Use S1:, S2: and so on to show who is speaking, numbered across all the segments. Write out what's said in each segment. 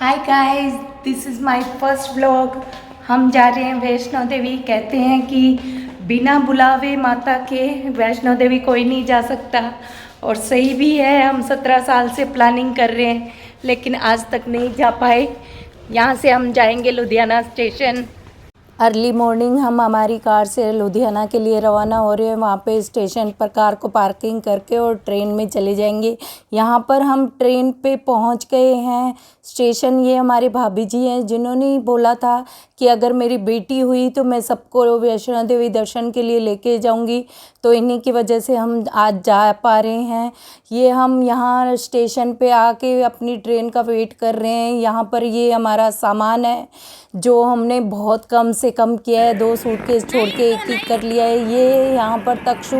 S1: Hi guys, this is my first vlog. हम जा रहे हैं वैष्णो देवी। कहते हैं कि बिना बुलावे माता के वैष्णो देवी कोई नहीं जा सकता, और सही भी है। हम 17 साल से प्लानिंग कर रहे हैं लेकिन आज तक नहीं जा पाए। यहाँ से हम जाएंगे लुधियाना स्टेशन। अर्ली मॉर्निंग हम हमारी कार से लुधियाना के लिए रवाना हो रहे हैं। वहाँ पे स्टेशन पर कार को पार्किंग करके और ट्रेन में चले जाएंगे। यहाँ पर हम ट्रेन पे पहुँच गए हैं स्टेशन। ये हमारे भाभी जी हैं जिन्होंने बोला था कि अगर मेरी बेटी हुई तो मैं सबको वैष्णो देवी दर्शन के लिए लेके जाऊंगी, तो इन्हीं की वजह से हम आज जा पा रहे हैं। ये हम यहाँ स्टेशन पे आके अपनी ट्रेन का वेट कर रहे हैं। यहाँ पर ये हमारा सामान है जो हमने बहुत कम से कम किया है। 2 सूटकेस छोड़ के एक कर लिया है। ये यहाँ पर तक्षु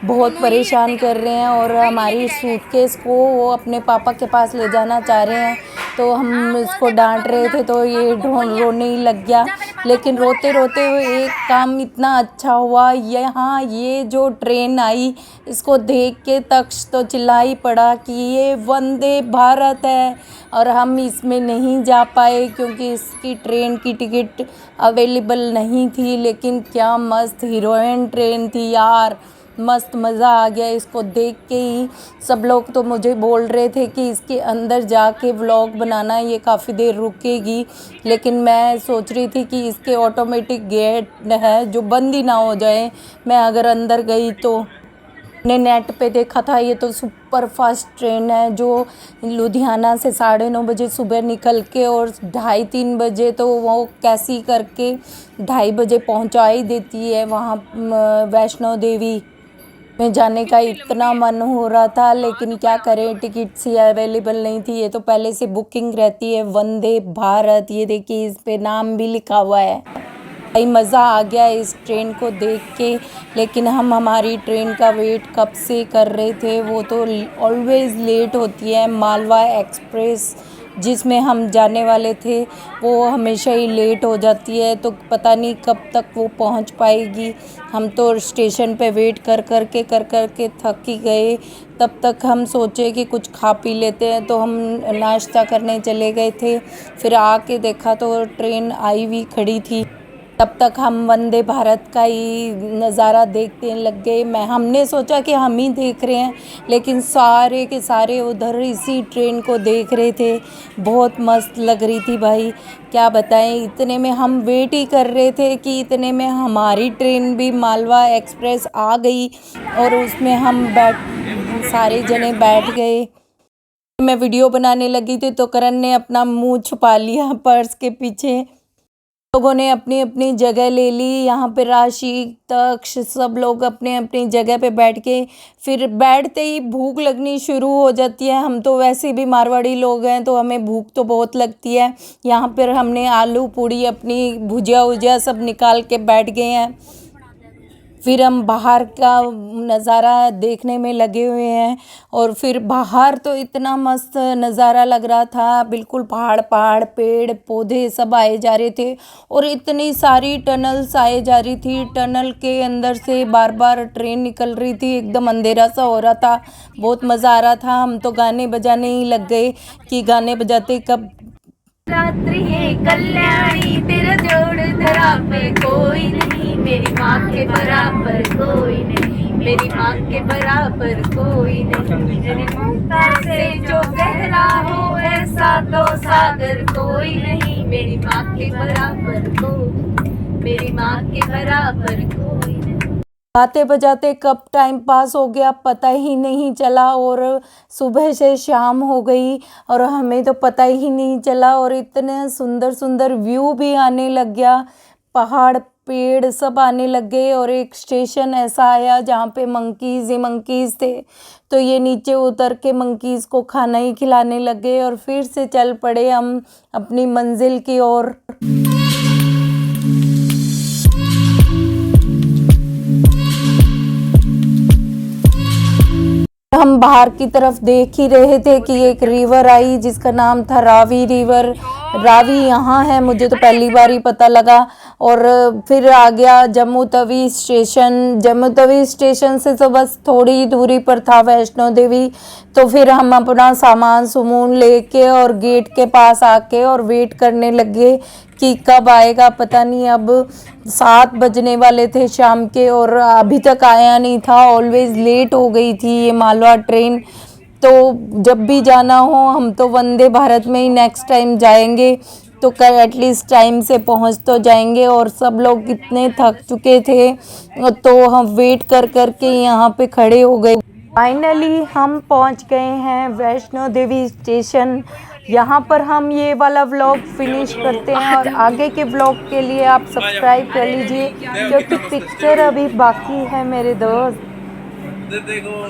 S1: बहुत परेशान कर रहे हैं और हमारी सूटकेस को वो अपने पापा के पास ले जाना चाह रहे हैं, तो हम इसको डांट रहे थे तो ये रोने ही लग गया। लेकिन रोते रोते एक काम इतना अच्छा हुआ, यहाँ ये जो ट्रेन आई इसको देख के तक्ष तो चिल्ला ही पड़ा कि ये वंदे भारत है, और हम इसमें नहीं जा पाए क्योंकि इसकी ट्रेन की टिकट अवेलेबल नहीं थी। लेकिन क्या मस्त हीरोइन ट्रेन थी यार, मस्त मज़ा आ गया इसको देख के ही। सब लोग तो मुझे बोल रहे थे कि इसके अंदर जाके व्लॉग बनाना, ये काफ़ी देर रुकेगी, लेकिन मैं सोच रही थी कि इसके ऑटोमेटिक गेट है जो बंद ही ना हो जाए मैं अगर अंदर गई तो। ने नेट पे देखा था, ये तो सुपर फास्ट ट्रेन है जो लुधियाना से 9:30 बजे सुबह निकल के और 2:30-3 बजे तो वो कैसी करके 2:30 बजे पहुंचा ही देती है वहाँ वैष्णो देवी में जाने का इतना मन हो रहा था, लेकिन क्या करें, टिकट्स ही अवेलेबल नहीं थी। ये तो पहले से बुकिंग रहती है वंदे भारत। ये देखिए इस पे नाम भी लिखा हुआ है। भाई मज़ा आ गया इस ट्रेन को देख के। लेकिन हम हमारी ट्रेन का वेट कब से कर रहे थे, वो तो ऑलवेज़ लेट होती है। मालवा एक्सप्रेस जिसमें हम जाने वाले थे वो हमेशा ही लेट हो जाती है, तो पता नहीं कब तक वो पहुंच पाएगी। हम तो स्टेशन पे वेट कर कर के थक ही गए। तब तक हम सोचे कि कुछ खा पी लेते हैं, तो हम नाश्ता करने चले गए थे। फिर आके देखा तो ट्रेन आई हुई खड़ी थी। तब तक हम वंदे भारत का ही नज़ारा देखते लग गए। हमने सोचा कि हम ही देख रहे हैं, लेकिन सारे के सारे उधर इसी ट्रेन को देख रहे थे। बहुत मस्त लग रही थी भाई, क्या बताएं। इतने में हम वेट ही कर रहे थे कि इतने में हमारी ट्रेन भी मालवा एक्सप्रेस आ गई और उसमें हम सारे जने बैठ गए। मैं वीडियो बनाने लगी थी तो करण ने अपना मुंह छुपा लिया पर्स के पीछे। लोगों ने अपनी अपनी जगह ले ली। यहाँ पे राशि तक्ष सब लोग अपने अपनी जगह पे बैठ के, फिर बैठते ही भूख लगनी शुरू हो जाती है। हम तो वैसे भी मारवाड़ी लोग हैं तो हमें भूख तो बहुत लगती है। यहाँ पर हमने आलू पूड़ी अपनी भुजिया वुजिया सब निकाल के बैठ गए हैं। फिर हम बाहर का नज़ारा देखने में लगे हुए हैं, और फिर बाहर तो इतना मस्त नज़ारा लग रहा था। बिल्कुल पहाड़ पहाड़ पेड़ पौधे सब आए जा रहे थे, और इतनी सारी टनल्स आए जा रही थी। टनल के अंदर से बार बार ट्रेन निकल रही थी। एकदम अंधेरा सा हो रहा था, बहुत मज़ा आ रहा था। हम तो गाने बजाने ही लग गए कि गाने बजाते कब रात्रि है कल्याणी, तेरा जोड़ धरा पे कोई नहीं, मेरी माँ के बराबर कोई नहीं, मेरी माँ के बराबर कोई नहीं, मेरी ममता से जो गहरा हो ऐसा तो सागर कोई नहीं, मेरी माँ के बराबर कोई, मेरी माँ के बराबर कोई नहीं। गाते बजाते कब टाइम पास हो गया पता ही नहीं चला, और सुबह से शाम हो गई और हमें तो पता ही नहीं चला। और इतने सुंदर सुंदर व्यू भी आने लग गया, पहाड़ पेड़ सब आने लग गए। और एक स्टेशन ऐसा आया जहाँ पे मंकीज़ ही मंकीज़ थे, तो ये नीचे उतर के मंकीज़ को खाना ही खिलाने लग गए, और फिर से चल पड़े हम अपनी मंजिल की ओर। हम बाहर की तरफ देख ही रहे थे कि एक रिवर आई जिसका नाम था रावी रिवर।
S2: रावी यहाँ है, मुझे तो पहली बार ही पता लगा। और फिर आ गया जम्मू तवी स्टेशन। जम्मू तवी स्टेशन से तो बस थोड़ी ही दूरी पर था वैष्णो देवी। तो फिर हम अपना सामान सुमून लेके और गेट के पास आके और वेट करने लगे कि कब आएगा, पता नहीं। अब 7 बजने वाले थे शाम के और अभी तक आया नहीं था। ऑलवेज लेट हो गई थी ये मालवा ट्रेन। तो जब भी जाना हो हम तो वंदे भारत में ही नेक्स्ट टाइम जाएंगे, तो कर एटलीस्ट टाइम से पहुंच तो जाएंगे। और सब लोग इतने थक चुके थे तो हम वेट कर कर के यहाँ पे खड़े हो गए। फाइनली हम पहुंच गए हैं वैष्णो देवी स्टेशन। यहाँ पर हम ये वाला व्लॉग फिनिश करते हैं और आगे के व्लॉग के लिए आप सब्सक्राइब कर लीजिए, क्योंकि पिक्चर अभी बाकी है मेरे दोस्त।
S3: देखो